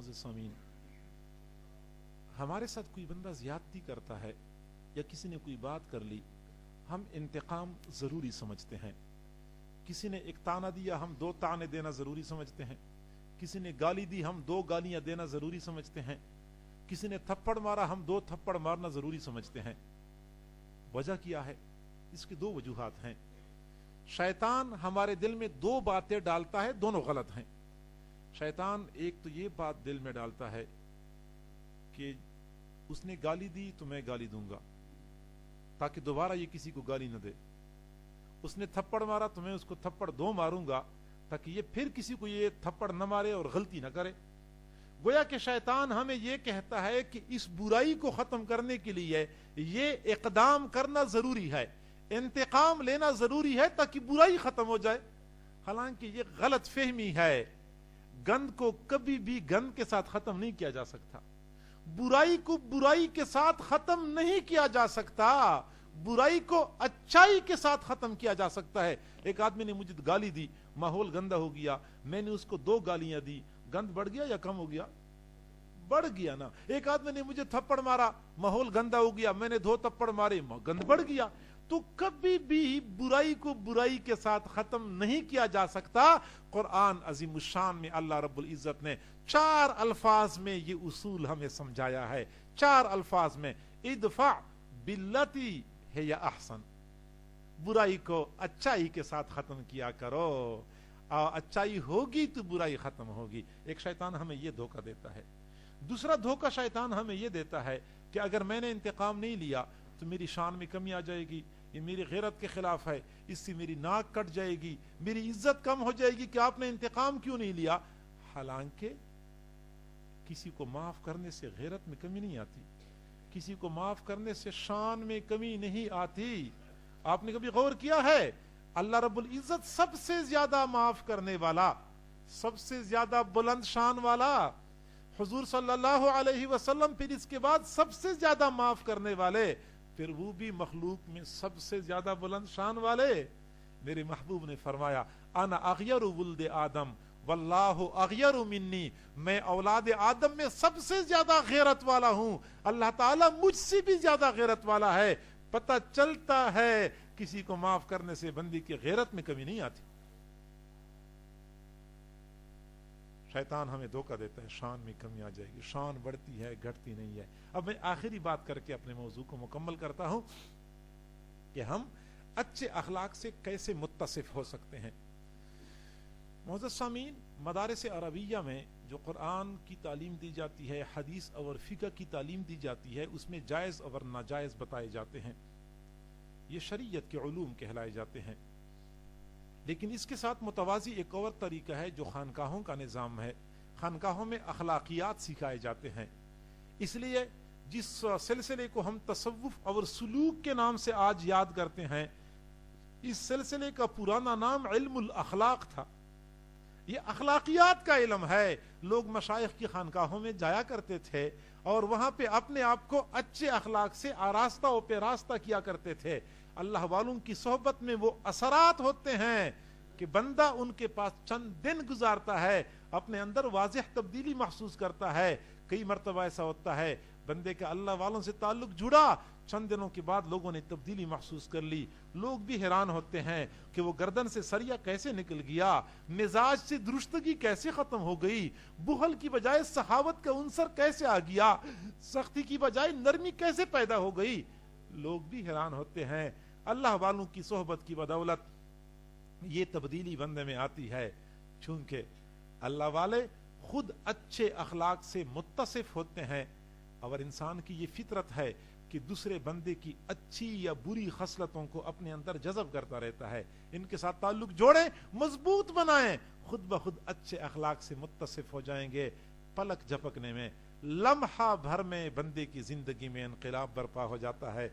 मोअज़्ज़िज़ सामीन, हमारे साथ कोई बंदा ज्यादती करता है या किसी ने कोई बात कर ली, हम इंतकाम जरूरी समझते हैं। किसी ने एक ताना दिया, हम 2 ताने देना जरूरी समझते हैं। किसी ने गाली दी, हम 2 गालियां देना जरूरी समझते हैं। किसी ने थप्पड़ मारा, हम 2 थप्पड़ मारना जरूरी समझते हैं। वजह क्या है? इसकी 2 वजूहात हैं। शैतान हमारे दिल में 2 बातें डालता है, दोनों गलत हैं। शैतान एक तो ये बात दिल में डालता है कि उसने गाली दी तो मैं गाली दूंगा ताकि दोबारा ये किसी को गाली न दे। उसने थप्पड़ मारा तो मैं उसको थप्पड़ 2 मारूंगा ताकि ये फिर किसी को ये थप्पड़ न मारे और गलती न करे। गोया कि शैतान हमें ये कहता है कि इस बुराई को खत्म करने के लिए ये इकदाम करना जरूरी है, इंतकाम लेना जरूरी है ताकि बुराई खत्म हो जाए। हालांकि ये गलत फहमी है। गंद को कभी भी गंद के साथ खत्म नहीं किया जा सकता, बुराई को बुराई के साथ खत्म नहीं किया जा सकता, बुराई को अच्छाई के साथ खत्म किया जा सकता है। एक आदमी ने मुझे गाली दी, माहौल गंदा हो गया, मैंने उसको 2 गालियां दी, गंद बढ़ गया या कम हो गया? बढ़ गया ना। एक आदमी ने मुझे थप्पड़ मारा, माहौल गंदा हो गया, मैंने 2 थप्पड़ मारे, गंद बढ़ गया। तो कभी भी बुराई को बुराई के साथ खत्म नहीं किया जा सकता। कुरान अज़ीमुश्शान में अल्लाह रब्बुल इज्जत ने 4 अल्फाज में ये उसूल हमें समझाया है। 4 अल्फाज में, इदफा बिल्लती है या अहसन, बुराई को अच्छाई के साथ खत्म किया करो, अच्छाई होगी तो बुराई खत्म होगी। एक शैतान हमें ये धोखा देता है। दूसरा धोखा शैतान हमें ये देता है कि अगर मैंने इंतकाम नहीं लिया तो मेरी शान में कमी आ जाएगी, ये मेरी गैरत के खिलाफ है, इससे मेरी नाक कट जाएगी, मेरी इज्जत कम हो जाएगी कि आपने इंतकाम क्यों नहीं लिया। हालांकि किसी को माफ करने से गैरत में कमी नहीं आती, किसी को माफ करने से शान में कमी नहीं आती। आपने कभी गौर किया है? अल्लाह रब्बुल इज्जत सबसे ज्यादा माफ करने वाला, सबसे ज्यादा बुलंद शान वाला, हुजूर सल्लल्लाहु अलैहि वसल्लम, फिर इसके बाद सबसे ज्यादा माफ करने वाले, फिर वो भी मखलूक में सबसे ज्यादा बुलंद शान वाले। मेरे महबूब ने फरमाया, अना अग़यरु वुल्द आदम वल्लाहु अग़यरु मिन्नी, मैं औलाद आदम में सबसे ज्यादा गैरत वाला हूं, अल्लाह ताला मुझसे भी ज्यादा गैरत वाला है। पता चलता है किसी को माफ करने से बंदी की गैरत में कमी नहीं आती। शैतान हमें धोखा देता है, शान में कमी आ जाएगी, शान बढ़ती है घटती नहीं है। अब मैं आखिरी बात करके अपने मौजू को मुकम्मल करता हूं कि हम अच्छे अखलाक से कैसे मुत्तसिफ हो सकते हैं। मोअज़्ज़िज़ सामीन, मदारिस अरबिया में जो कुरान की तालीम दी जाती है, हदीस और फ़िक़्ह की तालीम दी जाती है, उसमें जायज़ और नाजायज़ बताए जाते हैं। ये शरीयत के उलूम कहलाए जाते हैं। लेकिन इसके साथ मुतवाज़ी एक और तरीका है जो खानकाहों का निज़ाम है। खानकाहों में अखलाकियात सिखाए जाते हैं। इसलिए जिस सिलसिले को हम तसव्वुफ और सुलूक के नाम से आज याद करते हैं, इस सिलसिले का पुराना नाम इल्मुल अखलाक था। ये अखलाकियात का इल्म है। लोग मशाइख की खानकाहों में जाया करते थे और वहां पे अपने आप को अच्छे अखलाक से आरास्ता व पेरास्ता किया करते थे। अल्लाह वालों की सोहबत में वो असरात होते हैं कि बंदा उनके पास चंद दिन गुजारता है, अपने अंदर वाज़ेह तब्दीली महसूस करता है। कई मरतबा ऐसा होता है बंदे का अल्लाह वालों से ताल्लुक जुड़ा, चंद दिनों के बाद लोगों ने तब्दीली महसूस कर ली। लोग भी हैरान होते हैं कि वो गर्दन से सरिया कैसे निकल गया, मिजाज से दुरुस्तगी कैसे खत्म हो गई, बुखल की बजाय सखावत का उनसर कैसे आ गया, सख्ती की बजाय नरमी कैसे पैदा हो गई। लोग भी हैरान होते हैं। अल्लाह वालों की सोहबत की बदौलत ये तब्दीली बंदे में आती है, चूंकि अल्लाह वाले खुद अच्छे अखलाक से मुत्तसिफ होते हैं और इंसान की ये फितरत है कि दूसरे बंदे की अच्छी या बुरी खसलतों को अपने अंदर जज़ब करता रहता है। इनके साथ ताल्लुक जोड़ें, मजबूत बनाएं, खुद ब खुद अच्छे अखलाक से मुत्तसिफ हो जाएंगे। पलक झपकने में, लम्हा भर में बंदे की जिंदगी में इनक़िलाब बर्पा हो जाता है।